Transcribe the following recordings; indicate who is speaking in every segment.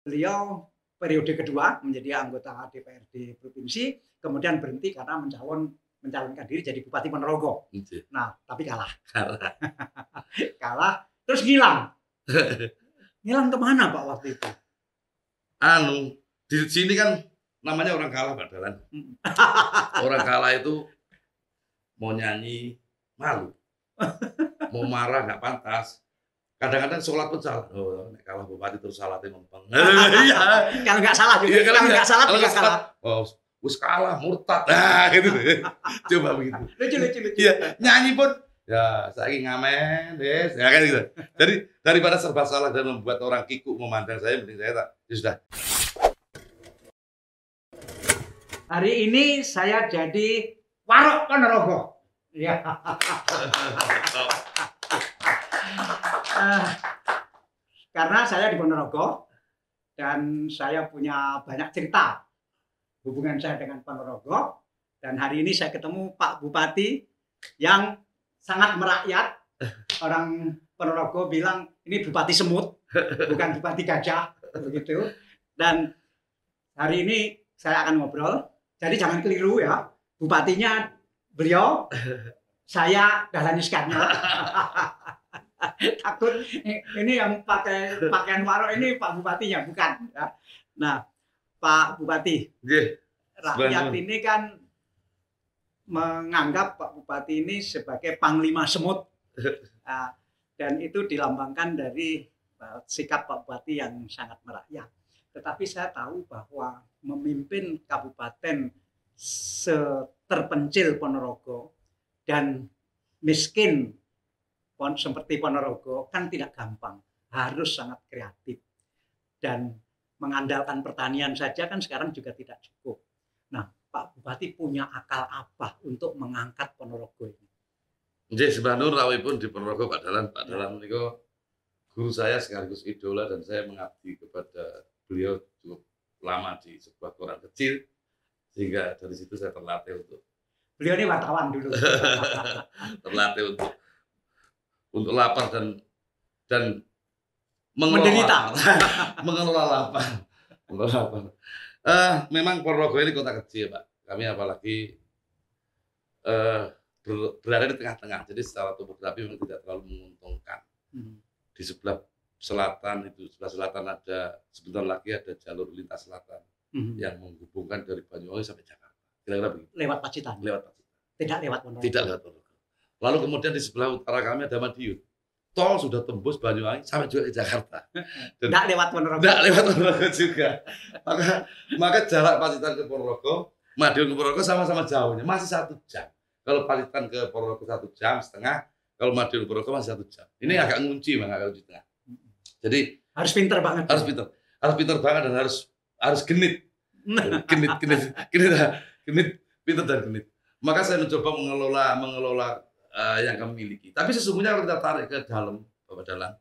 Speaker 1: Beliau periode kedua menjadi anggota DPRD provinsi, kemudian berhenti karena mencalonkan diri jadi Bupati Ponorogo.
Speaker 2: Gitu.
Speaker 1: Nah, tapi kalah.
Speaker 2: Kalah.
Speaker 1: Kalah, terus ngilang. Ngilang kemana Pak waktu itu?
Speaker 2: Di sini kan namanya orang kalah, Pak Dalan. Orang kalah itu mau nyanyi malu, mau marah nggak pantas. Kadang-kadang sholat pun salah. Oh, kalah bupati terus salah mempeng. Iya.
Speaker 1: Kalau nggak salah juga.
Speaker 2: Iya,
Speaker 1: Kalau nggak salah juga kalah.
Speaker 2: Oh, wis kalah, murtad. Nah, gitu. Coba begitu.
Speaker 1: Lucu.
Speaker 2: Iya, nyanyi pun ya saya ngamen, des, ya kan gitu. Jadi daripada serba salah dan membuat orang kikuk memandang saya, mending saya tak, ya sudah.
Speaker 1: Hari ini saya jadi Warok Ponorogo. Ya. Karena saya di Ponorogo dan saya punya banyak cerita hubungan saya dengan Ponorogo, dan hari ini saya ketemu Pak Bupati yang sangat merakyat. Orang Ponorogo bilang ini Bupati Semut, bukan Bupati Gajah, begitu. Dan hari ini saya akan ngobrol, jadi jangan keliru ya, bupatinya beliau, saya Dahlan Iskannya. Takut ini yang pakai pakaian warok ini Pak Bupatinya, bukan ya. Nah, Pak Bupati, rakyat ini kan menganggap Pak Bupati ini sebagai Panglima Semut, dan itu dilambangkan dari sikap Pak Bupati yang sangat merakyat. Tetapi saya tahu bahwa memimpin kabupaten terpencil Ponorogo dan miskin seperti Ponorogo kan tidak gampang, harus sangat kreatif, dan mengandalkan pertanian saja kan sekarang juga tidak cukup. Nah, Pak Bupati punya akal apa untuk mengangkat Ponorogo ini?
Speaker 2: Jadi sebenarnya rawipun di Ponorogo Pak Dalan itu guru saya sekaligus idola, dan saya mengabdi kepada beliau cukup lama di sebuah koran kecil, sehingga dari situ saya terlatih untuk,
Speaker 1: beliau ini wartawan dulu.
Speaker 2: terlatih untuk lapar dan
Speaker 1: menderita.
Speaker 2: mengelola lapar. Memang Ponorogo ini kota kecil, Pak. Kami apalagi berada di tengah-tengah, jadi secara topografi memang tidak terlalu menguntungkan. Di sebelah selatan ada, sebentar lagi ada jalur lintas selatan yang menghubungkan dari Banyuwangi sampai Jakarta. Kira-kira begitu.
Speaker 1: Lewat Pacitan. Tidak lewat Ponorogo.
Speaker 2: Tidak lewat Ponorogo. Lalu kemudian di sebelah utara kami ada Madiun. Tol sudah tembus Banyuwangi sampai juga ke Jakarta.
Speaker 1: Tidak lewat Ponorogo.
Speaker 2: Tidak lewat Ponorogo juga. Maka jarak Pacitan ke Ponorogo, Madiun ke Ponorogo sama-sama jauhnya, masih 1 jam. Kalau Pacitan ke Ponorogo 1,5 jam, kalau Madiun ke Ponorogo masih 1 jam. Ini agak ngunci, agak ngunci tengah. Jadi
Speaker 1: harus pinter banget.
Speaker 2: Harus pinter banget, dan harus genit. Pinter dan genit. Maka saya mencoba mengelola yang kami miliki. Tapi sesungguhnya kalau kita tarik ke dalam, Bapak Dalan,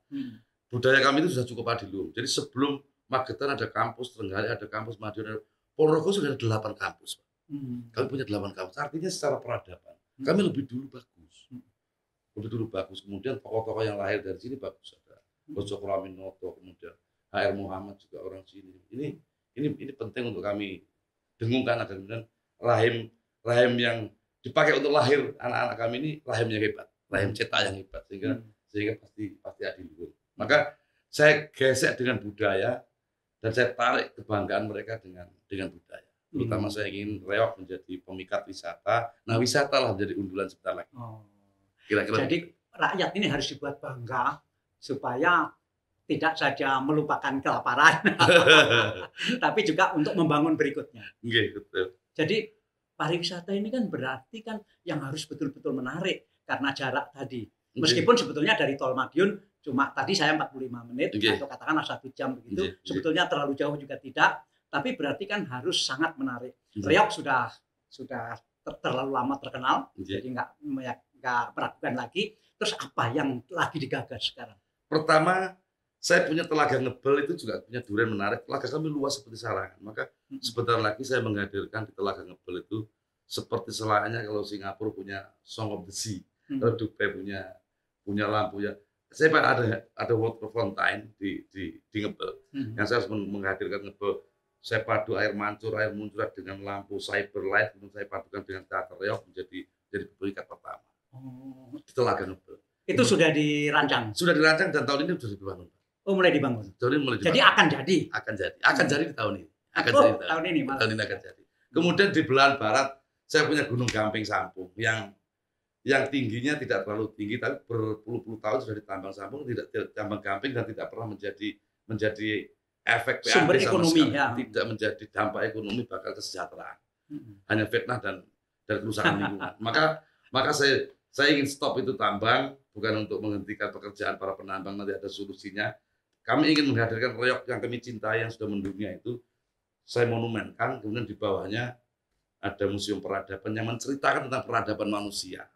Speaker 2: budaya kami itu sudah cukup adiluhung. Jadi sebelum Magetan ada kampus, Trenggalek ada kampus, Madiun ada, Ponorogo sudah ada 8 kampus. Kami punya 8 kampus. Artinya secara peradaban kami lebih dulu bagus. Kemudian tokoh-tokoh yang lahir dari sini bagus. Ada Bojok Raminoto, kemudian HR Muhammad juga orang sini. Ini penting untuk kami dengungkan, agar kemudian rahim yang dipakai untuk lahir anak-anak kami ini rahim yang hebat, rahim cetak yang hebat, sehingga pasti adiluhung. Maka saya gesek dengan budaya, dan saya tarik kebanggaan mereka dengan budaya. Terutama saya ingin Reok menjadi pemikat wisata. Nah, wisata lah menjadi undulan sebentar lagi. Kira-kira. Jadi
Speaker 1: rakyat ini harus dibuat bangga supaya tidak saja melupakan kelaparan, tapi juga untuk membangun berikutnya.
Speaker 2: Betul.
Speaker 1: Jadi pariwisata ini kan berarti kan yang harus betul-betul menarik karena jarak tadi. Meskipun sebetulnya dari Tol Madiun cuma tadi saya 45 menit atau katakanlah 1 jam begitu, sebetulnya terlalu jauh juga tidak, tapi berarti kan harus sangat menarik. Reok sudah terlalu lama terkenal, jadi nggak meragukan lagi. Terus apa yang lagi digagas sekarang?
Speaker 2: Pertama, saya punya Telaga Ngebel, itu juga punya durian menarik. Telaga kami luas seperti Sarangan. Maka sebentar lagi saya menghadirkan di Telaga Ngebel itu seperti selayaknya kalau Singapura punya Song of the Sea, kalau Dubai punya lampu ya. saya Pak ada water fountain di Ngebel. Yang saya harus menghadirkan Ngebel. Saya padu air mancur, air muncrat dengan lampu cyberlight, kemudian saya padukan dengan teater reok menjadi berikat pertama. Di Telaga Ngebel.
Speaker 1: Itu sudah dirancang.
Speaker 2: Sudah dirancang dan tahun ini sudah dibangun.
Speaker 1: Oh, mulai dibangun.
Speaker 2: Tahun ini mulai dibangun.
Speaker 1: Jadi akan jadi.
Speaker 2: Akan jadi di tahun ini.
Speaker 1: Tahun ini malah.
Speaker 2: Tahun ini akan jadi. Kemudian di belahan barat saya punya Gunung Gamping Sampung yang tingginya tidak terlalu tinggi, tapi berpuluh-puluh tahun sudah ditambang Sampung, tidak tambang gamping dan tidak pernah menjadi efek PAD
Speaker 1: sumber
Speaker 2: sama
Speaker 1: ekonomi,
Speaker 2: sekali.
Speaker 1: ya.
Speaker 2: Tidak menjadi dampak ekonomi bakal kesejahteraan. Hanya fitnah dan kerusakan lingkungan. Maka saya ingin stop itu tambang, bukan untuk menghentikan pekerjaan para penambang, nanti ada solusinya. Kami ingin menghadirkan reok yang kami cintai yang sudah mendunia itu. Saya monumenkan, kemudian di bawahnya ada museum peradaban yang menceritakan tentang peradaban manusia.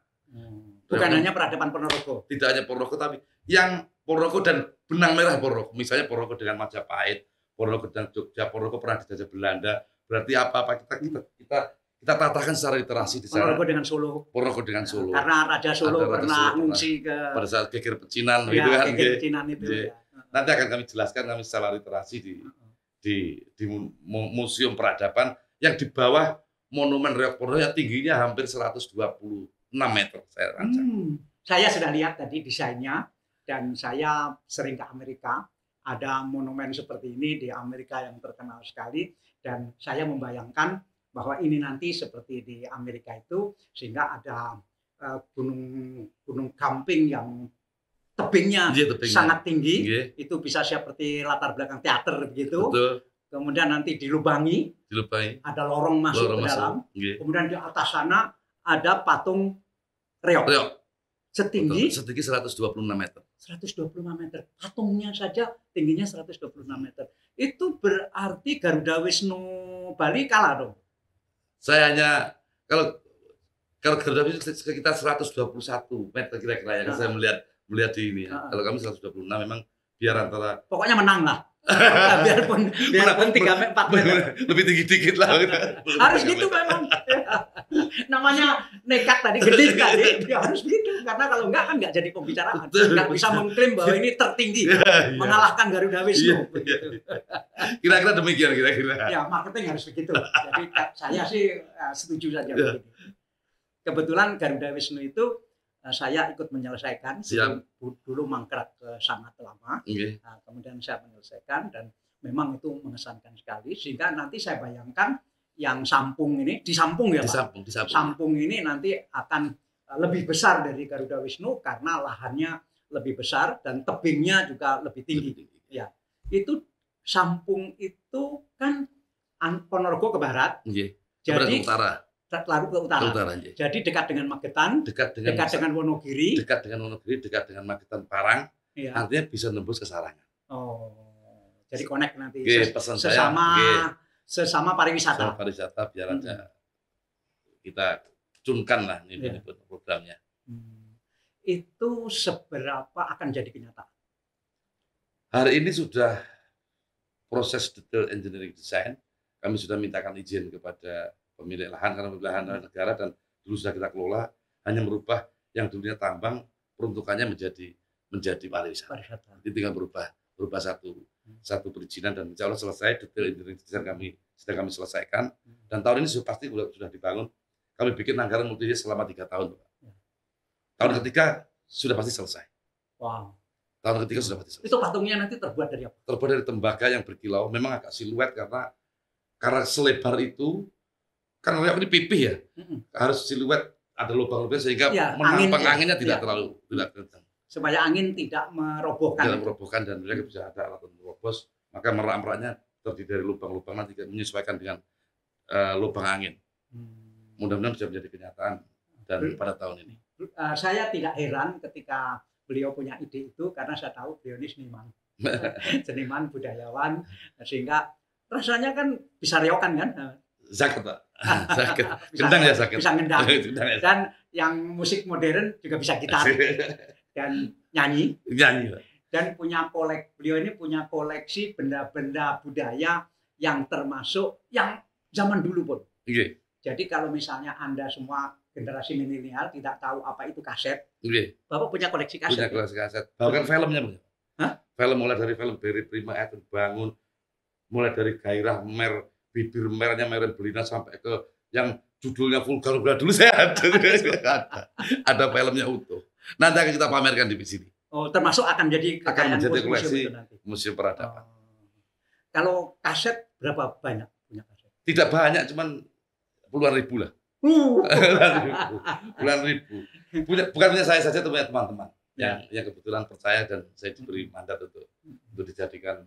Speaker 1: Bukan hanya peradaban Ponorogo.
Speaker 2: Tidak hanya Ponorogo, tapi yang Ponorogo dan benang merah Ponorogo. Misalnya Ponorogo dengan Majapahit, Ponorogo dengan Jogja, Ponorogo pernah dijajah Belanda. Berarti apa kita tatakan secara literasi di sana.
Speaker 1: Ponorogo dengan Solo.
Speaker 2: Ponorogo dengan Solo.
Speaker 1: Karena Raja Solo pernah ngungsi ke
Speaker 2: pada saat geger pecinan,
Speaker 1: ya,
Speaker 2: gitu kan.
Speaker 1: Geger pecinan itu. Ya.
Speaker 2: Nanti akan kami jelaskan kami secara literasi di Museum Peradaban yang di bawah Monumen Reok Ponorogo yang tingginya hampir 126 meter saya rancang.
Speaker 1: Saya sudah lihat tadi desainnya dan saya sering ke Amerika. Ada monumen seperti ini di Amerika yang terkenal sekali dan saya membayangkan bahwa ini nanti seperti di Amerika itu sehingga ada gunung Gamping yang tebingnya sangat tinggi. Itu bisa seperti latar belakang teater begitu.
Speaker 2: Betul.
Speaker 1: Kemudian nanti dilubangi. Ada lorong masuk ke dalam. Kemudian di atas sana ada patung reok. Setinggi
Speaker 2: 126 meter.
Speaker 1: 125 meter. Patungnya saja tingginya 126 meter. Itu berarti Garuda Wisnu Bali kalah dong.
Speaker 2: Saya hanya kalau Garuda Wisnu sekitar 121 meter kira-kira yang saya melihat di ini. Kalau kami 126 memang biar antara
Speaker 1: pokoknya menang lah. biarpun 3-4 meter
Speaker 2: lebih tinggi dikit lah.
Speaker 1: Harus gitu memang. Namanya nekat tadi, gede tadi, dia harus gitu karena kalau enggak kan enggak jadi pembicaraan. Enggak bisa mengklaim bahwa ini tertinggi, mengalahkan Garuda Wisnu.
Speaker 2: Kira-kira demikian kira-kira.
Speaker 1: Ya marketing harus begitu. Jadi saya sih setuju saja begini. Kebetulan Garuda Wisnu itu saya ikut menyelesaikan. Dulu mangkrak sangat lama. Nah, kemudian saya menyelesaikan dan memang itu mengesankan sekali. Sehingga nanti saya bayangkan yang Sampung ini, di Sampung ya Pak? Di Sampung ini nanti akan lebih besar dari Garuda Wisnu karena lahannya lebih besar dan tebingnya juga lebih tinggi. Ya, itu Sampung itu kan Ponorogo ke barat. Jadi ke utara. Lalu ke utara. Jadi dekat dengan Magetan, dekat dengan Wonogiri, dekat dengan Magetan Parang, artinya bisa nembus ke Sarangan. Oh, jadi connect nanti sesama pariwisata.
Speaker 2: Pariwisata biar aja kita cunkan lah ini programnya.
Speaker 1: Itu seberapa akan jadi kenyataan?
Speaker 2: Hari ini sudah proses detail engineering design. Kami sudah mintakan izin kepada pemilik lahan karena pemilik lahan negara dan dulu sudah kita kelola, hanya merubah yang dulunya tambang peruntukannya menjadi pariwisata. Jadi tinggal berubah satu perizinan dan insya Allah selesai detail engineering design sedang kami selesaikan dan tahun ini pasti sudah dibangun. Kami bikin anggaran multi-year selama 3 tahun. Tahun ketiga sudah pasti selesai.
Speaker 1: Wow.
Speaker 2: Tahun ketiga sudah pasti selesai.
Speaker 1: Itu patungnya nanti terbuat dari apa?
Speaker 2: Terbuat dari tembaga yang berkilau, memang agak siluet karena selebar itu kan reok ini pipih ya, harus siluet ada lubang-lubang sehingga menampung anginnya tidak terlalu kencang.
Speaker 1: Supaya angin tidak merobohkan.
Speaker 2: Tidak merobohkan dan mereka bisa ada alat untuk merobos, maka merak-meraknya terdiri dari lubang-lubang nanti menyesuaikan dengan lubang angin. Mudah-mudahan bisa menjadi kenyataan dan pada tahun ini.
Speaker 1: Saya tidak heran ketika beliau punya ide itu karena saya tahu beliau ini seniman, seniman budayawan, sehingga rasanya kan bisa reokan kan.
Speaker 2: Zakat Pak. Sakit. Gendang ya sakit.
Speaker 1: Bisa ngendang. Dan yang musik modern juga bisa gitar dan nyanyi. Dan beliau ini punya koleksi benda-benda budaya yang termasuk yang zaman dulu pun. Jadi kalau misalnya Anda semua generasi milenial tidak tahu apa itu kaset.
Speaker 2: Nggih,
Speaker 1: Bapak punya koleksi kaset.
Speaker 2: punya kelas kaset. Bahkan filmnya punya.
Speaker 1: Hah?
Speaker 2: Film mulai dari film Barry Prima, Eden Bangun, mulai dari Gairah Mer, Bibir Merahnya Meren Belina sampai ke yang judulnya vulgar dulu saya ada filmnya utuh. Nanti akan kita pamerkan di sini.
Speaker 1: Oh, termasuk akan jadi
Speaker 2: Akan menjadi
Speaker 1: museum
Speaker 2: koleksi
Speaker 1: itu nanti.
Speaker 2: Museum Peradaban.
Speaker 1: Kalau kaset berapa banyak punya kaset?
Speaker 2: Tidak banyak, cuman puluhan ribu lah. Puluhan ribu. Bukan punya saya saja, punya teman-teman yang kebetulan percaya dan saya diberi mandat untuk dijadikan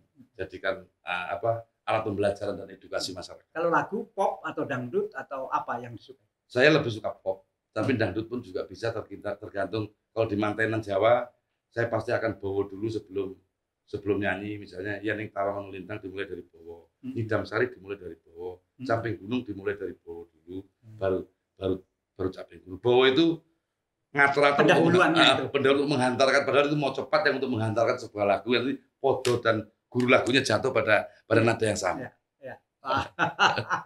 Speaker 2: alat pembelajaran dan edukasi masyarakat.
Speaker 1: Kalau lagu pop atau dangdut atau apa yang disukai?
Speaker 2: Saya lebih suka pop, tapi dangdut pun juga bisa, tergantung. Kalau di mantenan Jawa, saya pasti akan bawa dulu sebelum nyanyi, misalnya Yaning Tawa Melintang dimulai dari Bowo, Idam Sari dimulai dari Bowo, Caping Gunung dimulai dari Bowo dulu, baru Caping Gunung. Bowo itu ngatur pendahuluan untuk menghantarkan, padahal itu mau cepat yang untuk menghantarkan sebuah lagu yang podo dan guru lagunya jatuh pada nada yang sama.
Speaker 1: Ya.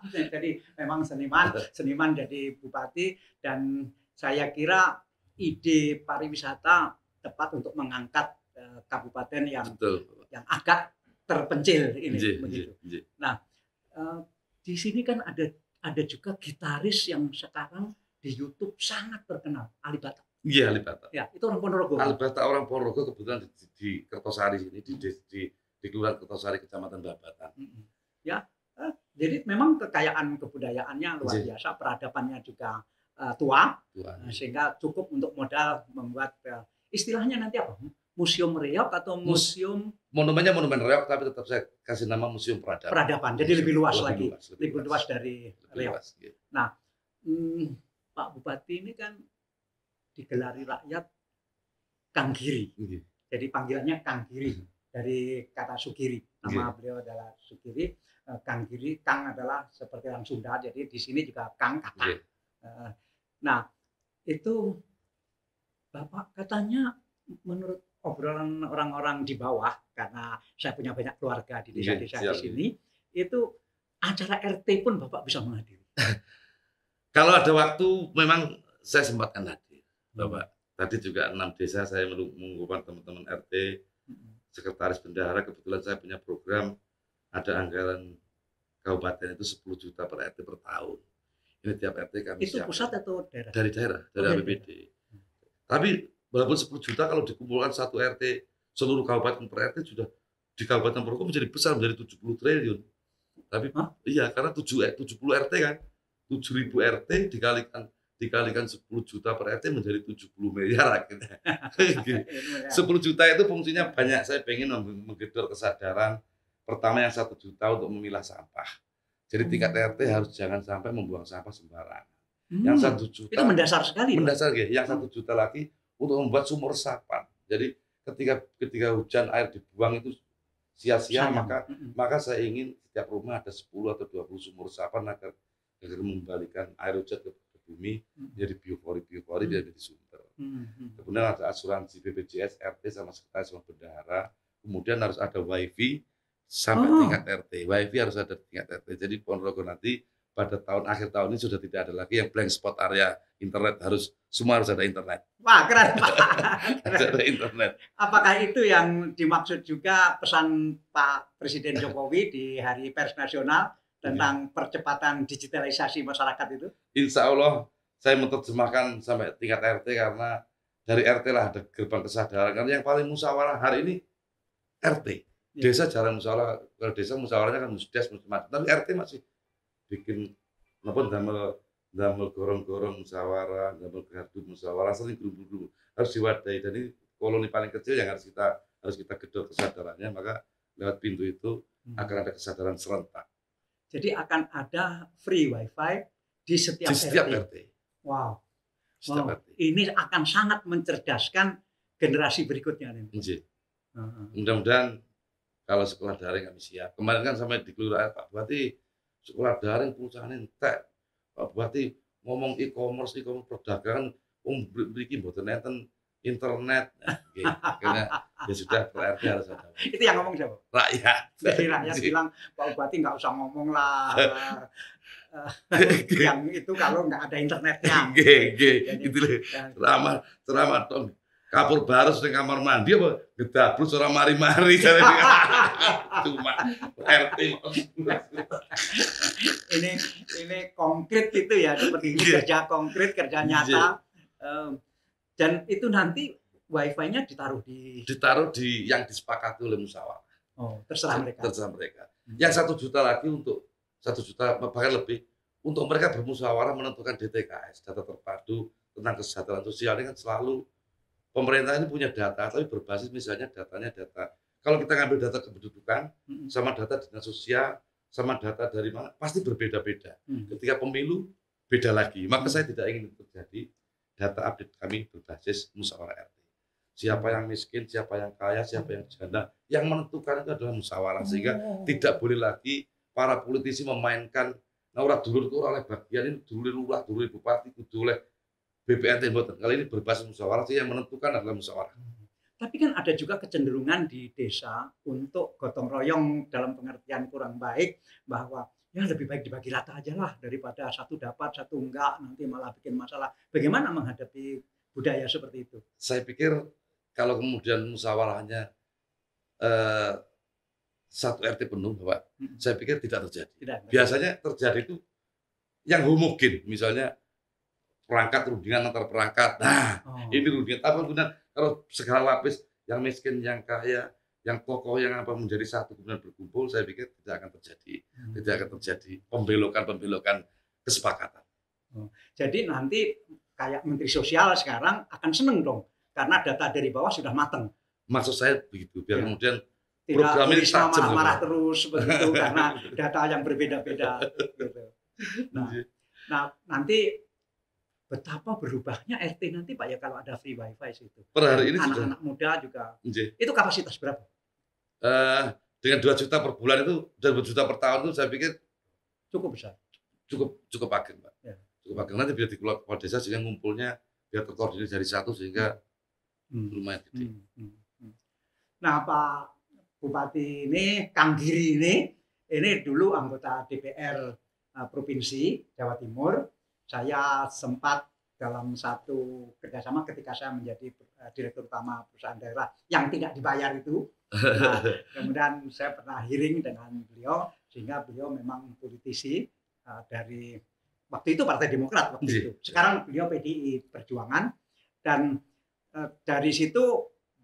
Speaker 1: Jadi memang seniman jadi bupati, dan saya kira ide pariwisata tepat untuk mengangkat kabupaten yang agak terpencil ini. Begitu. Nah, di sini kan ada juga gitaris yang sekarang di YouTube sangat terkenal, Ali Batak.
Speaker 2: Iya, Ali Batak.
Speaker 1: Ya, itu orang Ponorogo.
Speaker 2: Ali Batak orang Ponorogo, kebetulan di Kertosari ini, di Kelurahan Kertosari, Kecamatan Babatan.
Speaker 1: Ya, jadi memang kekayaan kebudayaannya luar biasa, peradabannya juga tua, sehingga cukup untuk modal membuat istilahnya nanti apa? Museum reok atau museum
Speaker 2: monumennya monumen reok, tapi tetap saya kasih nama Museum Peradaban.
Speaker 1: Peradaban, jadi lebih luas lagi, lebih luas dari reok. Nah, Pak Bupati ini kan digelari rakyat Kang Giri, jadi panggilannya Kang Giri dari kata Sugiri. Nama beliau adalah Sugiri. Kang Giri, Kang adalah seperti orang Sunda, jadi di sini juga Kang Kakak. Nah, itu Bapak katanya menurut obrolan orang-orang di bawah, karena saya punya banyak keluarga di desa-desa di sini, itu acara RT pun Bapak bisa menghadiri.
Speaker 2: Kalau ada waktu memang saya sempatkan hadir, Bapak. Tadi juga 6 desa saya mengumpulkan teman-teman RT, sekretaris bendahara. Kebetulan saya punya program, ada anggaran kabupaten itu 10 juta per RT per tahun. Ini tiap RT kami
Speaker 1: itu siapkan. Pusat atau daerah?
Speaker 2: Dari daerah, dari APBD. Tapi walaupun 10 juta kalau dikumpulkan satu RT, seluruh kabupaten per RT sudah di Kabupaten Ponorogo menjadi besar, menjadi 70 triliun. Tapi iya, karena 70 RT kan, 7.000 RT dikalikan 10 juta per RT menjadi 70 miliar akhirnya. 10 juta itu fungsinya banyak. Saya pengen menggedor kesadaran. Pertama yang 1 juta untuk memilah sampah. Jadi tingkat RT harus jangan sampai membuang sampah sembarangan. Yang 1 juta
Speaker 1: itu mendasar sekali.
Speaker 2: Mendasar ya. Yang 1 juta lagi untuk membuat sumur resapan. Jadi ketika hujan air dibuang itu sia-sia, maka saya ingin setiap rumah ada 10 atau 20 sumur resapan agar mengembalikan air hujan ke bumi, jadi biopori jadi sumber. Kemudian ada asuransi BPJS RT sama sekretaris sama bendahara. Kemudian harus ada wifi sampai tingkat RT. Wifi harus ada tingkat RT. Jadi Ponorogo nanti pada akhir tahun ini sudah tidak ada lagi yang blank spot area internet, semua harus ada internet.
Speaker 1: Wah, keren Pak.
Speaker 2: Harus ada internet.
Speaker 1: Apakah itu yang dimaksud juga pesan Pak Presiden Jokowi di Hari Pers Nasional tentang percepatan digitalisasi masyarakat itu?
Speaker 2: Insya Allah saya menerjemahkan sampai tingkat RT, karena dari RT lah ada gerbang kesadaran. Karena yang paling musyawarah hari ini RT. Desa jarang musyawarah. Kalau desa musyawarahnya kan musdes, tapi RT masih bikin damel gorong-gorong musyawarah, damel gardu musyawarah, sering grup-grup harus diwadahi. Dan ini koloni paling kecil yang harus kita gedor kesadarannya, maka lewat pintu itu akan ada kesadaran serentak.
Speaker 1: Jadi akan ada free wifi di setiap RT. Wow. Ini akan sangat mencerdaskan generasi berikutnya.
Speaker 2: Mudah-mudahan kalau sekolah daring kami siap. Kemarin kan sampai di kelurahan Pak Bupati, sekolah daring perusahaan entek. Pak Bupati ngomong e-commerce perdagangan, mriki mboten enten internet. Nah, karena ya sudah per RT harus ada.
Speaker 1: Itu yang ngomong siapa?
Speaker 2: Rakyat.
Speaker 1: Jadi rakyat bilang Pak Bupati nggak usah ngomong lah. Yang itu kalau nggak ada internetnya.
Speaker 2: Gitu loh. Ceramah dong. Kapur barus di kamar mandi apa gedablus ora mari-mari. Cuma RT.
Speaker 1: ini konkret gitu ya, seperti kerja konkret, kerja nyata. Dan itu nanti wifi-nya ditaruh di
Speaker 2: yang disepakati oleh musyawarah.
Speaker 1: Oh, terserah
Speaker 2: mereka. Yang 1 juta lagi untuk 1 juta bahkan lebih untuk mereka bermusyawarah menentukan DTKS, data terpadu tentang kesejahteraan sosial. Ini kan selalu pemerintah ini punya data, tapi berbasis misalnya datanya data. Kalau kita ngambil data kependudukan, sama data dinas sosial, sama data dari mana, pasti berbeda-beda. Ketika pemilu, beda lagi. Maka saya tidak ingin itu terjadi. Data update kami berbasis musyawarah RT. Siapa yang miskin, siapa yang kaya, siapa yang janda, yang menentukan itu adalah musyawarah. Sehingga tidak boleh lagi para politisi memainkan, nah orang dulur itu oleh bagian ini, dulur lurah, dulur bupati, dulur oleh BPNT. Kali ini berbasis musyawarah, sih yang menentukan adalah musyawarah.
Speaker 1: Tapi kan ada juga kecenderungan di desa untuk gotong royong dalam pengertian kurang baik, bahwa ya lebih baik dibagi rata aja lah daripada satu dapat satu enggak, nanti malah bikin masalah. Bagaimana menghadapi budaya seperti itu?
Speaker 2: Saya pikir kalau kemudian musyawarahnya satu RT penuh, Bapak, saya pikir tidak terjadi. Biasanya terjadi itu yang homogen, misalnya perangkat rundingan antar perangkat. Nah, ini rundingan. Tapi kemudian kalau segala lapis, yang miskin, yang kaya, yang tokoh, yang apa menjadi satu kemudian berkumpul, saya pikir tidak akan terjadi. Tidak akan terjadi pembelokan kesepakatan.
Speaker 1: Jadi nanti kayak Menteri Sosial sekarang akan seneng dong, karena data dari bawah sudah matang.
Speaker 2: Maksud saya begitu, biar kemudian
Speaker 1: program ini marah-marah terus begitu karena data yang berbeda-beda. Gitu. Nah, nanti betapa berubahnya RT nanti Pak ya kalau ada free wifi situ.
Speaker 2: Per hari ini
Speaker 1: anak-anak muda juga. Itu kapasitas berapa?
Speaker 2: Dengan 2 juta per bulan itu dan 2 juta per tahun itu saya pikir
Speaker 1: cukup besar.
Speaker 2: Cukup ageng, Pak. Ya. Cukup ageng. Nanti biar di kepala desa sehingga ngumpulnya biar terkoordinir dari satu sehingga lumayan gede.
Speaker 1: Nah, Pak Bupati ini, Kang Giri ini dulu anggota DPR Provinsi Jawa Timur. Saya sempat dalam satu kerjasama ketika saya menjadi direktur utama perusahaan daerah yang tidak dibayar itu. Nah, kemudian saya pernah hearing dengan beliau, sehingga beliau memang politisi dari waktu itu Partai Demokrat waktu itu. Sekarang beliau PDI Perjuangan, dan dari situ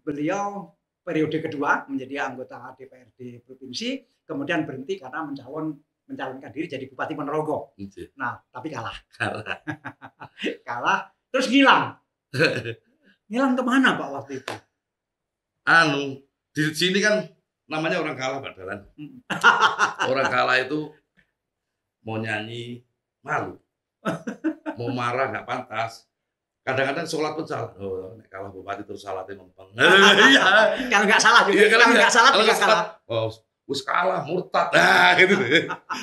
Speaker 1: beliau periode kedua menjadi anggota DPRD Provinsi, kemudian berhenti karena mencalonkan diri jadi Bupati Ponorogo. Nah, tapi kalah. Kalah, terus ngilang. Ngilang kemana Pak waktu itu?
Speaker 2: Di sini kan namanya orang kalah, Pak Dalan. Orang kalah itu mau nyanyi malu, mau marah nggak pantas. Kadang-kadang sholat pun salah. Oh, kalah bupati terus salah mempeng.
Speaker 1: Kalau nggak salah juga. Kalau nggak salah juga kalah.
Speaker 2: Oh, us kalah murtad. Nah, gitu.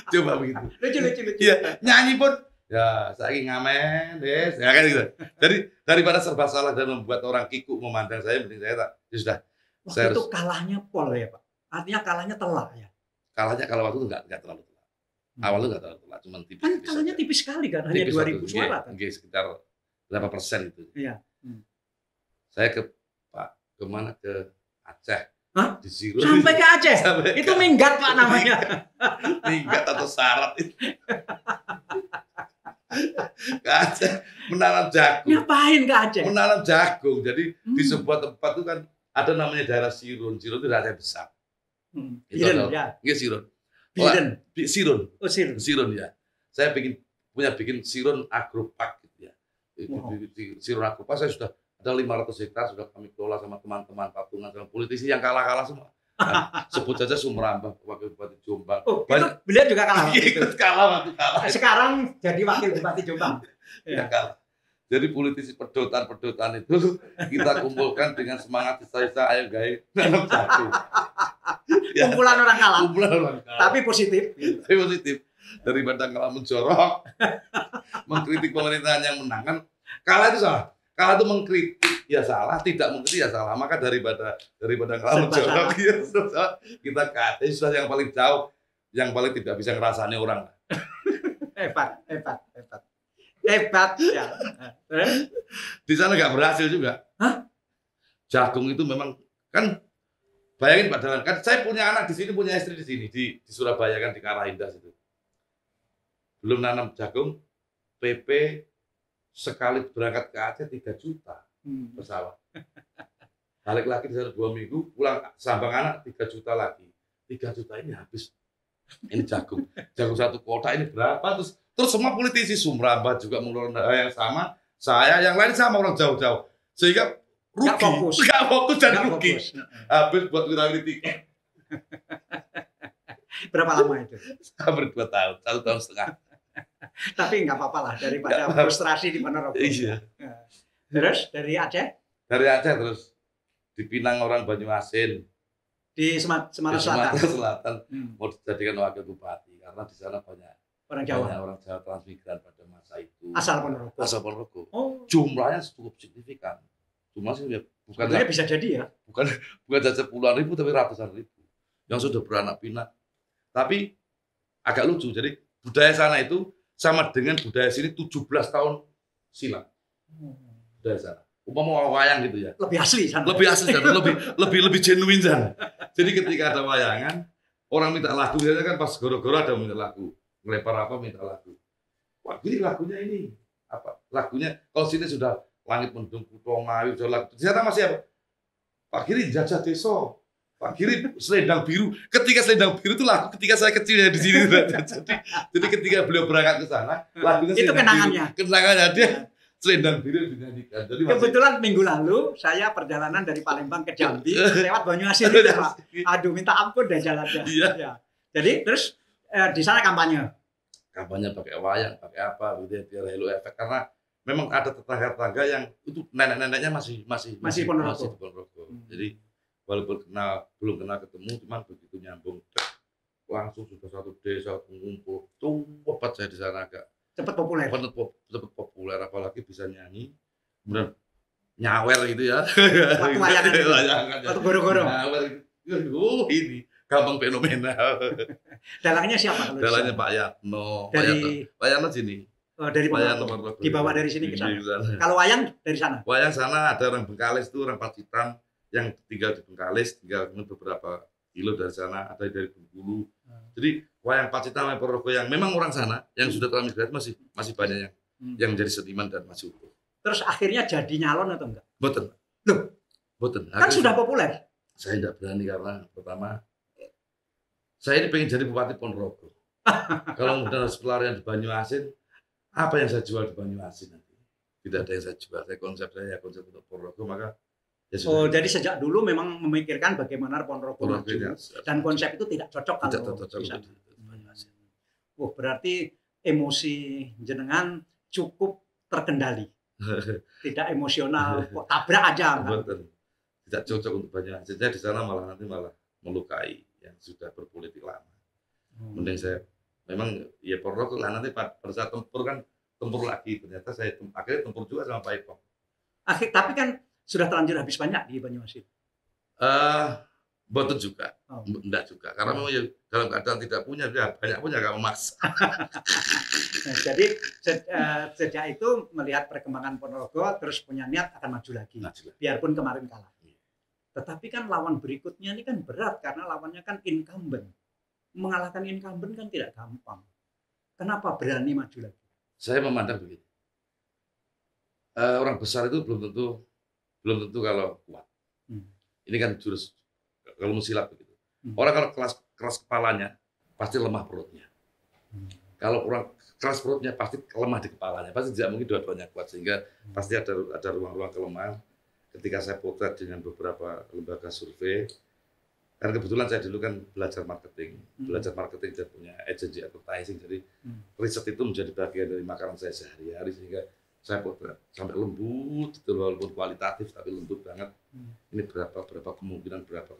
Speaker 2: Coba begitu.
Speaker 1: Lucu.
Speaker 2: Ya, nyanyi pun ya saya ngamen, ya kan gitu. Jadi daripada serba salah dan membuat orang kikuk memandang saya, mending saya tak. Ya sudah.
Speaker 1: Waktu itu kalahnya pol ya Pak. Artinya kalahnya telak ya.
Speaker 2: Kalahnya kalau waktu itu nggak terlalu telak. Awalnya nggak terlalu telak, cuma tipis.
Speaker 1: Kan kalahnya tipis sekali kan, hanya 2.000 suara kan.
Speaker 2: Sekitar berapa persen itu.
Speaker 1: Iya.
Speaker 2: Saya kemana ke Aceh.
Speaker 1: Hah?
Speaker 2: Di Ziro.
Speaker 1: Sampai ke Aceh? Itu minggat Pak namanya.
Speaker 2: Minggat atau syarat itu. Ke Aceh menanam jagung.
Speaker 1: Ngapain ke Aceh?
Speaker 2: Menanam jagung. Jadi di sebuah tempat itu kan ada namanya daerah Sirun. Sirun itu daerah besar.
Speaker 1: Biren ya.
Speaker 2: Iya Sirun.
Speaker 1: Biren.
Speaker 2: Sirun.
Speaker 1: Oh Sirun.
Speaker 2: Sirun ya. Saya bikin Sirun Agropark gitu ya. Sirun Agropark saya sudah ada 500 hektar sudah kami kelola sama teman-teman patungan sama politisi yang kalah-kalah semua. Nah, sebut saja Sumrambah, Wakil Bupati Jombang.
Speaker 1: Oh, banyak. Beliau juga kalah.
Speaker 2: Ikut kalah.
Speaker 1: Sekarang jadi Wakil Bupati Jombang.
Speaker 2: Ya kalah. Jadi politisi pedotan itu kita kumpulkan dengan semangat sisa-sisa ayo gawe nanam jagung.
Speaker 1: Kumpulan orang kalah.
Speaker 2: Kumpulan orang kalah.
Speaker 1: Tapi positif.
Speaker 2: Tapi positif. Daripada kalah menjorok, mengkritik pemerintahan yang menang kan kalah itu salah. Kalau itu mengkritik ya salah, tidak mengkritik ya salah. Maka daripada kalau menjawab kita kasih susah yang paling jauh, yang paling tidak bisa ngerasani orang.
Speaker 1: Hebat ya.
Speaker 2: Di sana nggak berhasil juga.
Speaker 1: Hah?
Speaker 2: Jagung itu memang kan, bayangin Pak Dalan, kan saya punya anak di sini, punya istri di sini di Surabaya kan, di Karahinda situ. Belum nanam jagung, PP sekali berangkat ke Aceh 3 juta pesawat. Balik lagi di sana 2 minggu, pulang sambang anak 3 juta lagi. 3 juta ini habis. Ini jagung 1 kota ini berapa? Terus semua politisi Sumramba juga mengeluarkan yang sama, saya yang lain sama, orang jauh-jauh, sehingga rugi, nggak fokus dan rugi. Habis buat kita tiket.
Speaker 1: Berapa lama itu?
Speaker 2: Hampir 2 tahun, 1,5 tahun.
Speaker 1: Tapi nggak apa-apa lah, daripada frustrasi di Ponorogo.
Speaker 2: Iya.
Speaker 1: Terus dari Aceh?
Speaker 2: Dari Aceh terus di Pinang orang Banyuasin.
Speaker 1: Di Sumatera
Speaker 2: Selatan. Mau dijadikan wakil bupati karena di sana banyak
Speaker 1: orang Jawa.
Speaker 2: Banyak orang Jawa transmigran pada masa itu.
Speaker 1: Asal Ponorogo.
Speaker 2: Asal Ponorogo.
Speaker 1: Oh.
Speaker 2: Jumlahnya cukup signifikan. Jumlahnya sih bukan.
Speaker 1: Sebenarnya bisa jadi ya.
Speaker 2: Bukan saja puluhan ribu tapi ratusan ribu yang sudah beranak pinak. Tapi agak lucu. Jadi budaya sana itu sama dengan budaya sini 17 tahun silam. Budaya sana. Umpama wayang gitu ya.
Speaker 1: Lebih asli sana.
Speaker 2: Lebih asli sana, lebih genuine sana. Jadi ketika ada wayangan, orang minta lagu, biasanya kan pas goro-goro ada minta lagu. Ngelempar apa minta lagu. Wah, ini lagunya ini. Apa? Lagunya kalau sini sudah Langit Mendung Kutho Ngawi, sudah lagu. Ternyata masih apa? Pak Giri Jajah Deso. Pak Giri Selendang Biru. Ketika Selendang Biru itu lagu ketika saya kecil ya di sini. Jadi ketika beliau berangkat ke sana, lagunya
Speaker 1: itu kenangannya.
Speaker 2: Kenangannya dia Selendang Biru dinyanyikan. Jadi
Speaker 1: kebetulan minggu lalu saya perjalanan dari Palembang ke Jambi lewat Banyuasin itu, Pak. Aduh, minta ampun deh jalannya.
Speaker 2: Iya.
Speaker 1: Ya. Jadi terus di sana kampanye.
Speaker 2: Kampanye pakai wayang, pakai apa gitu ya, biar halo efek, karena memang ada tetangga-tetangga yang itu nenek-neneknya masih Ponorogo. Jadi walaupun belum kenal ketemu, cuman begitu nyambung langsung sudah satu desa mengumpul. Cepat saya di sana agak cepat populer, apalagi bisa nyanyi, kemudian nyawer gitu ya.
Speaker 1: Waktu wayangan, waktu goro-goro.
Speaker 2: Nyawer gitu. Ini gampang fenomenal.
Speaker 1: Dalangnya siapa?
Speaker 2: Dalangnya Pak Yatno. Pak Yatno sini.
Speaker 1: Oh, dari Ponorogo. Dibawa dari sini ke sana. Kalau wayang dari sana? Wayang
Speaker 2: sana ada orang Bengkalis itu, orang Pacitan yang tinggal di Bengkalis, tinggal beberapa kilo dari sana, ada dari Bengkulu. Jadi wayang Pacitan, wayang Ponorogo yang memang orang sana, yang sudah transmigrasi masih banyak yang menjadi seniman dan masih utuh.
Speaker 1: Terus akhirnya jadi nyalon atau enggak?
Speaker 2: Boten.
Speaker 1: Loh?
Speaker 2: Boten.
Speaker 1: Kan sudah populer.
Speaker 2: Saya tidak berani karena pertama, saya ini pengen jadi bupati Ponorogo. Kalau kemudian harus pelarian di Banyuasin, apa yang saya jual di Banyuasin nanti? Tidak ada yang saya jual. Konsep untuk Ponorogo, maka ya
Speaker 1: sudah. Oh, jadi sejak dulu memang memikirkan bagaimana Ponorogo maju. Dan konsep itu tidak cocok kalau bisa. Oh, berarti emosi jenengan cukup terkendali. Tidak emosional, kok tabrak aja.
Speaker 2: Tidak cocok untuk Banyuasin. Jadi di sana malah melukai yang sudah berpolitik lama. Mending saya memang ya Ponorogo lah, nanti pada saat tempur lagi, ternyata saya akhirnya tempur juga sama Pak Ipong.
Speaker 1: Tapi kan sudah terlanjur habis banyak di Banyuasin.
Speaker 2: Boten juga, enggak juga, karena memang ya dalam keadaan tidak punya, ya banyak punya gak memaksa.
Speaker 1: Nah, jadi sejak itu melihat perkembangan Ponorogo terus punya niat akan maju lagi, biarpun kemarin kalah. Tetapi kan lawan berikutnya ini kan berat karena lawannya kan incumbent. Mengalahkan incumbent kan tidak gampang. Kenapa berani maju lagi?
Speaker 2: Saya memandang begini. Orang besar itu belum tentu kalau kuat. Ini kan jurus kalau silat begitu. Orang kalau keras kepalanya pasti lemah perutnya. Kalau orang keras perutnya pasti lemah di kepalanya. Pasti tidak mungkin dua-duanya kuat, sehingga pasti ada ruang-ruang kelemahan. Ketika saya potret dengan beberapa lembaga survei, karena kebetulan saya dulu kan belajar marketing dan punya agency advertising, jadi riset itu menjadi bagian dari makanan saya sehari-hari, sehingga saya potret sampai lembut, walaupun kualitatif tapi lembut banget. Ini berapa kemungkinan berapa.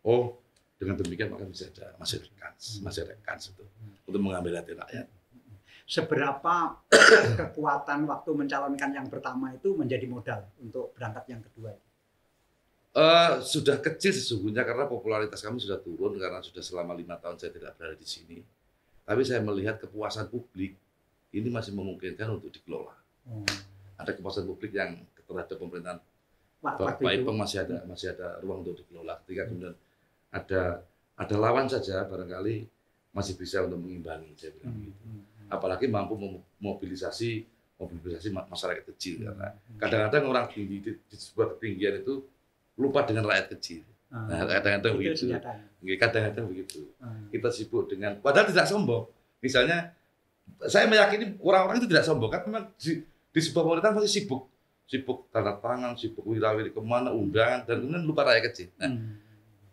Speaker 2: Oh, dengan demikian maka masih ada kans untuk mengambil hati rakyat.
Speaker 1: seberapa kekuatan waktu mencalonkan yang pertama itu menjadi modal untuk berangkat yang kedua?
Speaker 2: Sudah kecil sesungguhnya karena popularitas kami sudah turun karena sudah selama 5 tahun saya tidak berada di sini. Tapi saya melihat kepuasan publik ini masih memungkinkan untuk dikelola. Ada kepuasan publik yang terhadap pemerintahan Pak Ipeng masih ada ruang untuk dikelola. Ketika kemudian ada lawan saja barangkali masih bisa untuk mengimbangi, saya bilang begitu. Apalagi mampu memobilisasi masyarakat kecil karena kadang-kadang orang tinggi di sebuah ketinggian itu lupa dengan rakyat kecil. Nah, kadang-kadang begitu. Kadang-kadang begitu. Kita sibuk dengan, padahal tidak sombong. Misalnya, saya meyakini orang-orang itu tidak sombong. Kan memang di sebuah pemerintahan pasti sibuk tanda tangan, sibuk wirawiri kemana, undangan, dan kemudian lupa rakyat kecil. Nah,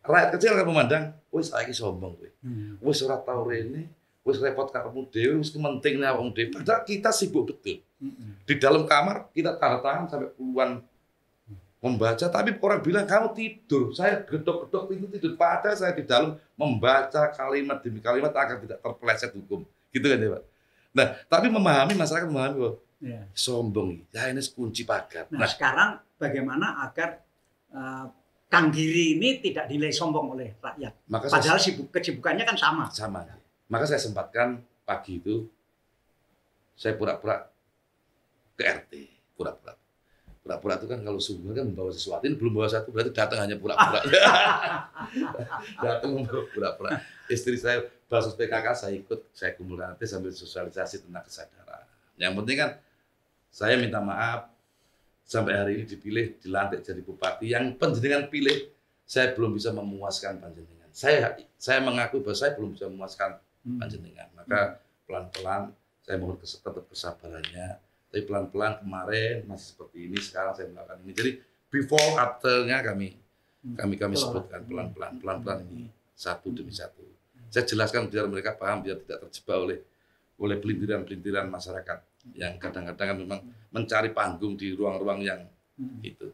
Speaker 2: rakyat kecil akan memandang, wis saya ini sombong, wis ora tau rene, wis repot karepmu dhewe, wis kementing awakmu dhewe. Padahal kita sibuk betul. Di dalam kamar kita tanda tangan sampai puluhan membaca, tapi orang bilang kamu tidur, saya gedok-gedok pintu tidur, padahal saya di dalam membaca kalimat demi kalimat agar tidak terpeleset hukum, gitu kan ya Pak. Nah, tapi masyarakat memahami bahwa sombong, ya ini kunci pagar.
Speaker 1: Nah, sekarang bagaimana agar Kang Giri ini tidak dinilai sombong oleh rakyat? Padahal kesibukannya kan sama.
Speaker 2: Maka saya sempatkan pagi itu, saya pura-pura ke RT, pura-pura itu kan kalau sumber kan membawa sesuatu, ini belum bawa satu berarti datang hanya pura-pura. Datang membawa pura-pura. Istri saya Basos PKK saya ikut, saya kumpulkan nanti sambil sosialisasi tentang kesadaran. Yang penting kan saya minta maaf sampai hari ini dipilih, dilantik jadi bupati. Yang panjenengan pilih, saya belum bisa memuaskan panjenengan. Saya mengaku bahwa saya belum bisa memuaskan panjenengan. Maka pelan-pelan saya mohon tetap kesabarannya. Tapi pelan-pelan kemarin masih seperti ini, sekarang saya melakukan ini. Jadi before after-nya kami sebutkan pelan-pelan ini satu demi satu. Saya jelaskan biar mereka paham, biar tidak terjebak oleh pelintiran-pelintiran masyarakat yang kadang-kadang kan memang mencari panggung di ruang-ruang yang itu.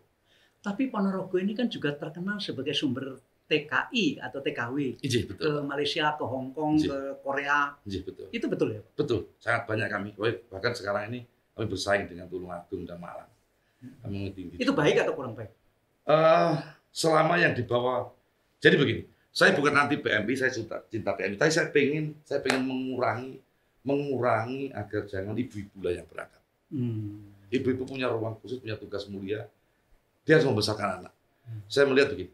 Speaker 1: Tapi Ponorogo ini kan juga terkenal sebagai sumber TKI atau TKW
Speaker 2: betul.
Speaker 1: Ke Malaysia, ke Hong Kong, ke Korea.
Speaker 2: Betul.
Speaker 1: Itu betul ya Pak?
Speaker 2: Betul, sangat banyak kami. Bahkan sekarang ini kami bersaing dengan Tulungagung dan Malang.
Speaker 1: Itu baik atau kurang baik?
Speaker 2: Selama yang dibawa, jadi begini, saya bukan anti PMI, saya cinta PMI, tapi saya pengen mengurangi agar jangan ibu-ibu lah yang berangkat. Ibu-ibu punya ruang khusus, punya tugas mulia, dia harus membesarkan anak. Saya melihat begini,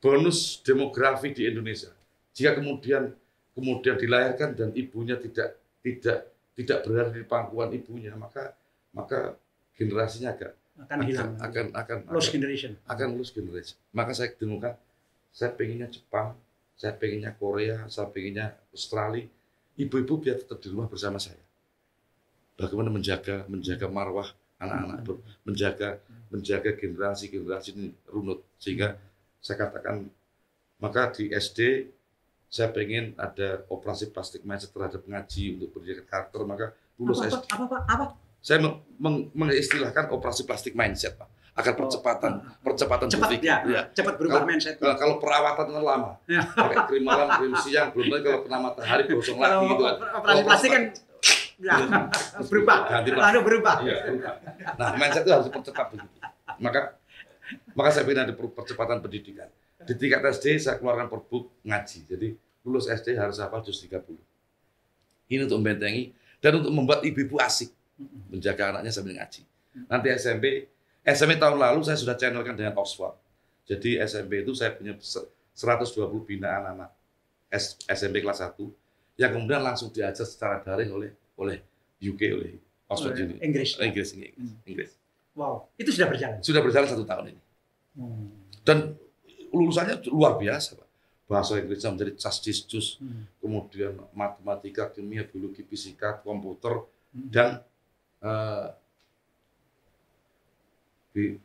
Speaker 2: bonus demografi di Indonesia, jika kemudian dilahirkan dan ibunya tidak berada di pangkuan ibunya, maka generasinya akan lost generation. Maka saya ditemukan, saya pengennya Jepang, saya pengennya Korea, saya pengennya Australia, ibu-ibu biar tetap di rumah bersama saya. Bagaimana menjaga marwah anak-anak, menjaga generasi ini runut, sehingga saya katakan, maka di SD saya pengen ada operasi plastik mindset terhadap ngaji untuk pendidikan karakter, maka lulus SD.
Speaker 1: Apa?
Speaker 2: Saya mengistilahkan operasi plastik mindset, Pak, agar percepatan
Speaker 1: berpikir. Cepat berubah mindset.
Speaker 2: Kalau perawatan kan lama, pakai krim malam, krim siang, belum lagi kalau kena matahari gosong lagi gitu kan.
Speaker 1: Operasi plastik kan berubah. Berubah.
Speaker 2: Nah, mindset itu harus dipercepat begitu. Maka saya ingin ada percepatan pendidikan. Di tingkat SD saya keluarkan perbuk ngaji. Jadi lulus SD harus hafal juz 30. Ini untuk membentengi dan untuk membuat ibu-ibu asik menjaga anaknya sambil ngaji. Nanti SMP tahun lalu saya sudah channelkan dengan Oxford. Jadi SMP itu saya punya 120 binaan anak SMP kelas 1 yang kemudian langsung diajar secara daring oleh UK, oleh Oxford University. Inggris.
Speaker 1: Wow, itu sudah berjalan?
Speaker 2: Sudah berjalan 1 tahun ini. Dan lulusannya luar biasa, Pak. Bahasa Inggrisnya menjadi castiscus, kemudian matematika, kimia, biologi, fisika, komputer, dan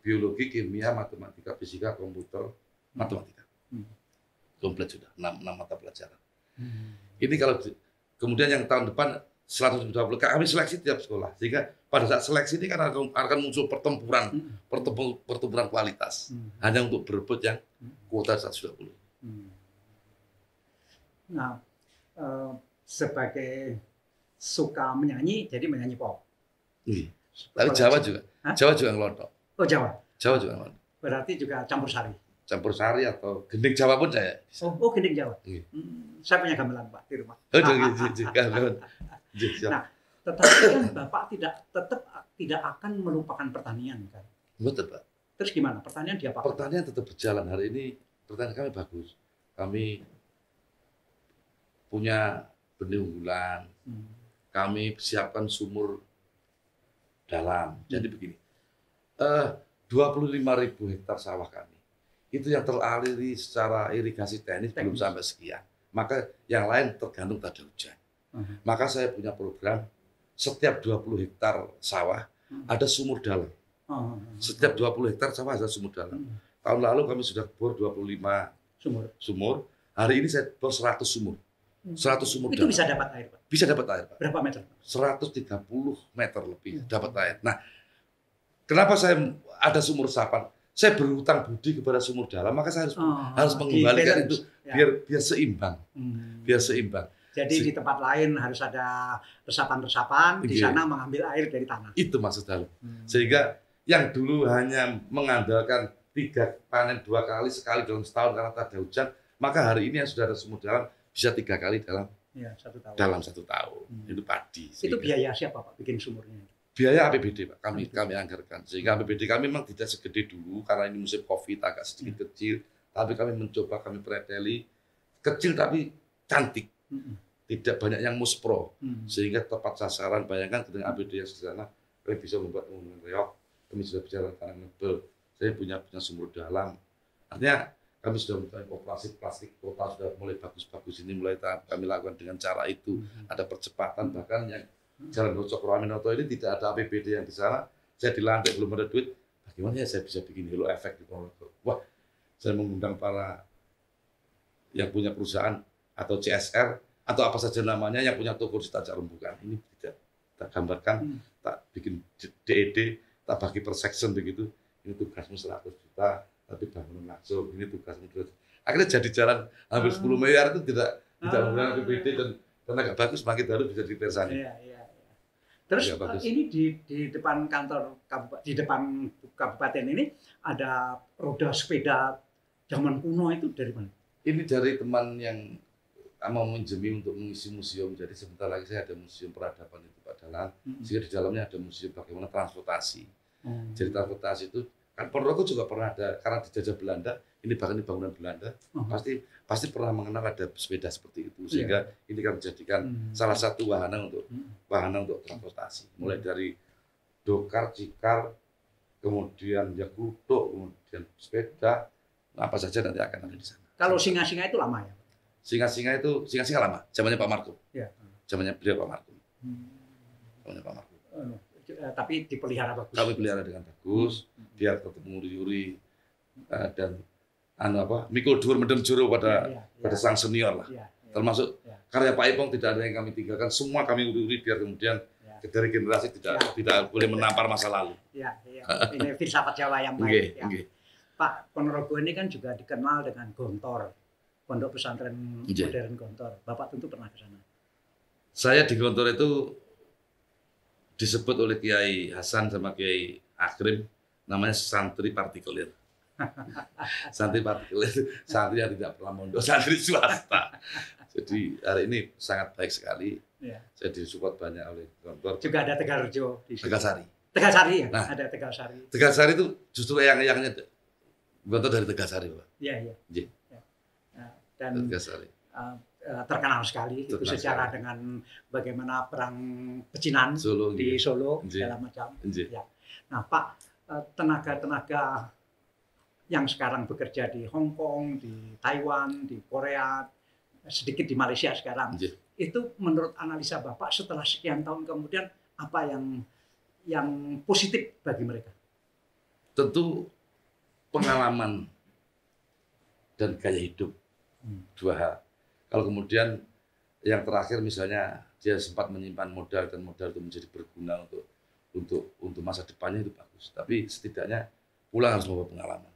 Speaker 2: biologi, kimia, matematika, fisika, komputer, matematika. Komplit sudah, 6 mata pelajaran. Ini kalau kemudian yang tahun depan 120, kami seleksi tiap sekolah, sehingga pada saat seleksi ini kan akan muncul pertempuran kualitas, hanya untuk berebut yang kuota 120.
Speaker 1: Nah, sebagai suka menyanyi, jadi menyanyi pop.
Speaker 2: Iya. Tapi Jawa juga.
Speaker 1: Hah?
Speaker 2: Jawa juga ngelontok.
Speaker 1: Oh Jawa.
Speaker 2: Jawa juga ngelontok.
Speaker 1: Berarti juga campur sari.
Speaker 2: Campur sari atau gending Jawa pun saya.
Speaker 1: Oh gending Jawa.
Speaker 2: Iya.
Speaker 1: Saya punya gamelan Pak di rumah.
Speaker 2: Nah,
Speaker 1: tetapi kan Bapak tetap tidak akan melupakan pertanian kan?
Speaker 2: Betul Pak.
Speaker 1: Terus gimana? Pertanian diapakan?
Speaker 2: Pertanian tetap berjalan. Hari ini pertanian kami bagus. Kami punya benih unggulan. Kami siapkan sumur dalam. Jadi begini, 25.000 hektar sawah kami itu yang teraliri secara irigasi teknis belum sampai sekian. Maka yang lain tergantung pada hujan. Maka saya punya program setiap 20 hektar sawah ada sumur dalam. Setiap 20 hektar sawah ada sumur dalam. Tahun lalu kami sudah bor 25 sumur. Hari ini saya bor 100 sumur. 100 sumur
Speaker 1: itu
Speaker 2: dalam.
Speaker 1: Bisa dapat air, Pak?
Speaker 2: Bisa dapat air, Pak.
Speaker 1: Berapa meter?
Speaker 2: 130 meter lebih dapat air. Nah, kenapa saya ada sumur resapan? Saya berhutang budi kepada sumur dalam, maka saya harus mengembalikan itu biar seimbang. Biar seimbang.
Speaker 1: Jadi di tempat lain harus ada resapan-resapan, di sana mengambil air dari tanah.
Speaker 2: Itu maksud dalam. Sehingga yang dulu hanya mengandalkan 3 panen 2 kali, sekali dalam setahun karena tak ada hujan, maka hari ini yang sudah ada sumur dalam bisa 3 kali dalam 1 tahun. Dalam 1 tahun. Itu padi.
Speaker 1: Itu biaya siapa Pak bikin sumurnya?
Speaker 2: Biaya APBD Pak, kami anggarkan. Sehingga APBD kami memang tidak segede dulu karena ini musim Covid agak sedikit kecil, tapi kami mencoba, kami preteli kecil tapi cantik. Tidak banyak yang muspro, sehingga tepat sasaran. Bayangkan dengan APBD yang sederhana, kami bisa membuat bangunan reok, kami sudah bicara tanah mebel, saya punya sumur dalam. Artinya kami sudah mulai operasi plastik total, sudah mulai bagus-bagus ini, mulai kami lakukan dengan cara itu. Ada percepatan, bahkan yang Jalan Hocokro Aminoto ini tidak ada APBD yang di sana. Saya dilantik belum ada duit. Bagaimana ya saya bisa bikin halo efek di Ponorogo? Wah, saya mengundang para yang punya perusahaan atau CSR atau apa saja namanya yang punya toko di Tanjak Rembukan. Ini tidak tak gambarkan, tak bikin DED, tak bagi per section begitu. Ini tugasmu 100 juta, tapi bangunan langsung. Ini tugasmu 200 juta. Akhirnya jadi jalan hampir 10 miliar itu tidak menggunakan APBD dan agak bagus, makin baru bisa ditersani.
Speaker 1: Terus ini di depan kantor di depan kabupaten ini ada roda sepeda zaman kuno, itu dari mana?
Speaker 2: Ini dari teman yang mau menjemi untuk mengisi museum. Jadi sebentar lagi saya ada museum peradaban itu Pak Dalan. Sehingga di dalamnya ada museum bagaimana transportasi. Jadi transportasi itu kan Ponorogo juga pernah ada, karena dijajah Belanda. Ini bahkan di bangunan Belanda pasti pernah mengenal ada sepeda seperti itu, sehingga ini kan menjadikan salah satu wahana untuk transportasi, mulai dari dokar, cikar, kemudian ya kutuk, kemudian sepeda, apa saja nanti akan ada di sana.
Speaker 1: Kalau singa-singa itu lama ya?
Speaker 2: Singa-singa lama, zamannya Pak Markum. Zamannya beliau Pak Markum. Zamannya Pak Markum.
Speaker 1: Tapi dipelihara bagus.
Speaker 2: Kami pelihara dengan bagus, biar tetap menguri-uri dan mikul dur mendem juru pada sang senior lah. Termasuk karya Pak Ipong tidak ada yang kami tinggalkan, semua kami uri biar kemudian dari generasi tidak boleh menampar masa lalu.
Speaker 1: Ini filsafat Jawa yang baik. Pak, Ponorogo ini kan juga dikenal dengan Gontor, Pondok Pesantren Modern Gontor. Bapak tentu pernah ke sana.
Speaker 2: Saya di Gontor itu disebut oleh Kiai Hasan sama Kiai Akrim namanya santri partikelir. Santri partikelir, santri yang tidak pernah mondok, santri swasta. Jadi hari ini sangat baik sekali. Saya disupport banyak oleh Gontor.
Speaker 1: Juga ada Tegalrejo di sini.
Speaker 2: Tegalsari
Speaker 1: ya? Nah, ada Tegalsari.
Speaker 2: Tegalsari itu justru yang Gontor dari Tegalsari, Pak.
Speaker 1: Iya. Dan
Speaker 2: Tegalsari.
Speaker 1: Terkenal sekali itu secara dengan bagaimana perang pecinan di Solo segala macam. Nah, Pak, tenaga-tenaga yang sekarang bekerja di Hong Kong, di Taiwan, di Korea, sedikit di Malaysia sekarang, itu menurut analisa Bapak setelah sekian tahun kemudian apa yang positif bagi mereka?
Speaker 2: Tentu pengalaman dan gaya hidup, 2 hal. Kalau kemudian yang terakhir misalnya dia sempat menyimpan modal dan modal itu menjadi berguna untuk masa depannya, itu bagus. Tapi setidaknya pulang harus membawa pengalaman.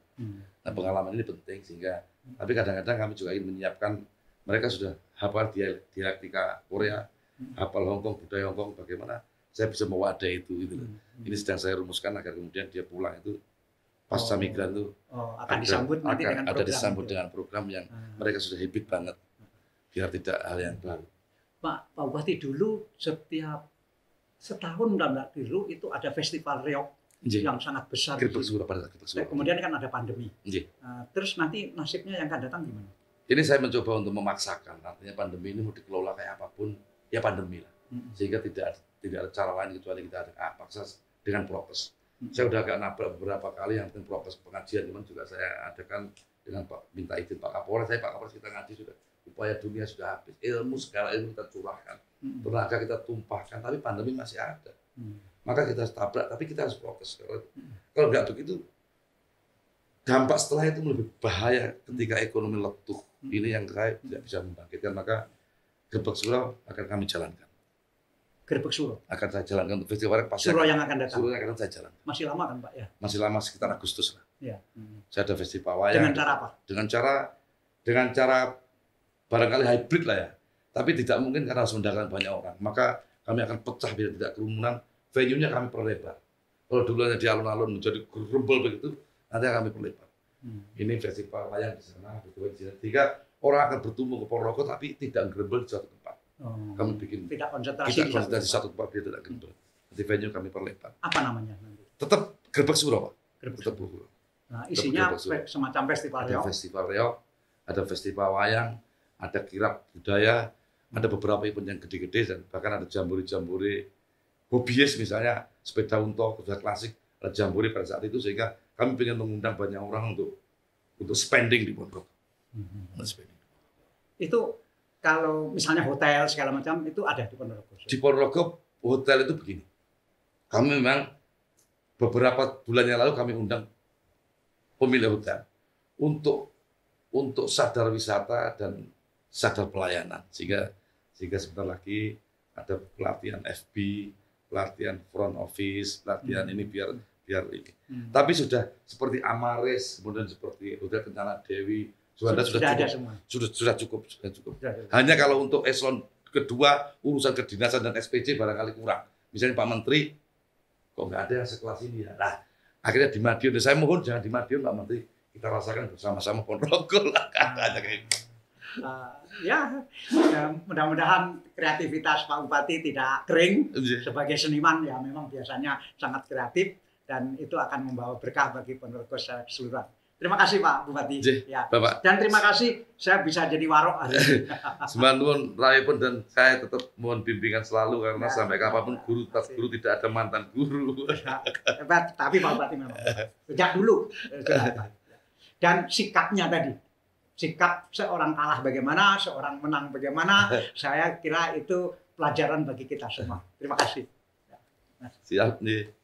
Speaker 2: Nah, pengalaman ini penting, sehingga tapi kadang-kadang kami juga ingin menyiapkan, mereka sudah hafal dialektika Korea, hafal Hongkong, budaya Hongkong, bagaimana saya bisa mewadahi itu gitu. Ini sedang saya rumuskan agar kemudian dia pulang itu pasca migran itu
Speaker 1: akan disambut nanti dengan program
Speaker 2: disambut dengan program yang mereka sudah habit banget, biar tidak hal yang baru.
Speaker 1: Pak Bupati, dulu setiap setahun dulu itu ada festival reog yang sangat besar. Kemudian kan ada pandemi. Terus nanti nasibnya yang akan datang gimana?
Speaker 2: Ini saya mencoba untuk memaksakan, artinya pandemi ini mau dikelola kayak apapun, ya pandemi lah. Sehingga tidak ada cara lain kecuali kita paksa dengan prokes. Saya udah agak nabrak beberapa kali yang penting prokes pengajian, teman juga saya adakan dengan minta izin Pak Kapolres. Pak Kapolres kita ngaji sudah, upaya dunia sudah habis, segala ilmu kita curahkan, tenaga kita tumpahkan, tapi pandemi masih ada. Maka kita harus tabrak, tapi kita harus prokes. Kalau nggak begitu, dampak setelah itu lebih bahaya ketika ekonomi letup. Ini yang saya tidak bisa membangkitkan, maka Gerbek Suro akan kami jalankan.
Speaker 1: Gerbek Suro?
Speaker 2: Akan saya jalankan untuk festival
Speaker 1: Suro yang akan datang?
Speaker 2: Suro yang akan saya jalankan.
Speaker 1: Masih lama kan Pak ya?
Speaker 2: Masih lama, sekitar Agustus lah.
Speaker 1: Ya.
Speaker 2: Saya ada festival wayang.
Speaker 1: Dengan cara apa?
Speaker 2: Dengan cara barangkali hybrid lah ya. Tapi tidak mungkin karena harus mendatangkan banyak orang. Maka kami akan pecah biar tidak kerumunan. Venue-nya kami perlebar. Kalau dulu hanya di alun-alun menjadi gerumbul begitu, nanti akan kami perlebar. Ini festival wayang di sana, sehingga orang akan bertumbuh ke Ponorogo tapi tidak gerumbul di suatu tempat. Kami bikin
Speaker 1: tidak konsentrasi
Speaker 2: di satu tempat, dia tidak gerumbul. Nanti venue kami perlebar.
Speaker 1: Apa namanya nanti?
Speaker 2: Tetap Gerbek Suro, Pak.
Speaker 1: Tetap Suro. Nah, isinya semacam festival reog.
Speaker 2: Ada festival reog, ada festival wayang, ada kirab budaya, ada beberapa event yang gede-gede dan bahkan ada jambore-jambore hobiis, misalnya sepeda untok, sepeda klasik, ada jambore pada saat itu, sehingga kami ingin mengundang banyak orang untuk spending di Ponorogo.
Speaker 1: Itu kalau misalnya hotel segala macam itu ada di Ponorogo.
Speaker 2: Di Ponorogo hotel itu begini. Kami memang beberapa bulan yang lalu kami undang pemilik hotel untuk sadar wisata dan sadar pelayanan, sehingga sebentar lagi ada pelatihan FB, pelatihan front office, pelatihan ini biar ini. Tapi sudah seperti Amaris, kemudian seperti Hotel Kencana Dewi, sudah cukup. Hanya kalau untuk eselon kedua urusan kedinasan dan SPJ barangkali kurang. Misalnya Pak Menteri kok nggak ada sekelas ini ya. Nah, akhirnya di Madiun. Saya mohon jangan di Madiun Pak Menteri, kita rasakan bersama-sama Ponorogo lah katanya kayak gitu.
Speaker 1: Ya, mudah-mudahan kreativitas Pak Bupati tidak kering. Sebagai seniman ya memang biasanya sangat kreatif dan itu akan membawa berkah bagi Ponorogo secara keseluruhan. Terima kasih Pak Bupati.
Speaker 2: Ya. Bapak.
Speaker 1: Dan terima kasih saya bisa jadi warok hari ini.
Speaker 2: Semanduan Raipun dan saya tetap mohon bimbingan selalu karena sampai kapanpun guru tidak ada mantan guru.
Speaker 1: Hebat, tapi Pak Bupati memang sejak dulu. Dan sikapnya tadi, sikap seorang kalah bagaimana, seorang menang bagaimana, saya kira itu pelajaran bagi kita semua. Terima kasih.
Speaker 2: Siap nih.